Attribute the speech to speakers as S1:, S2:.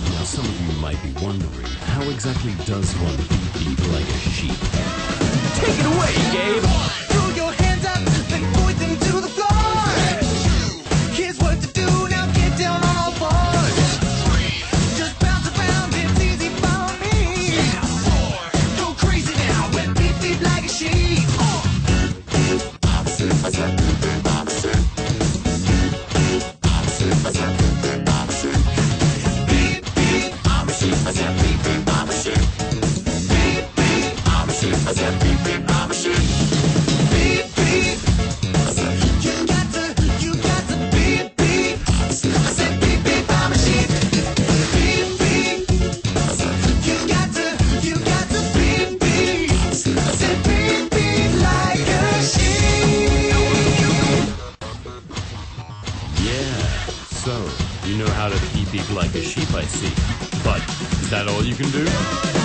S1: Now some of you might be wondering, how exactly does one beep like a sheep? Take it away, Gabe!
S2: Throw your hands up, then point them to the floor. Here's what to do, now get down on all fours. Just bounce around, it's easy for me. Go crazy now, and beep beep like a sheep.
S1: So, you know how to beep like a sheep, I see. But, is that all you can do?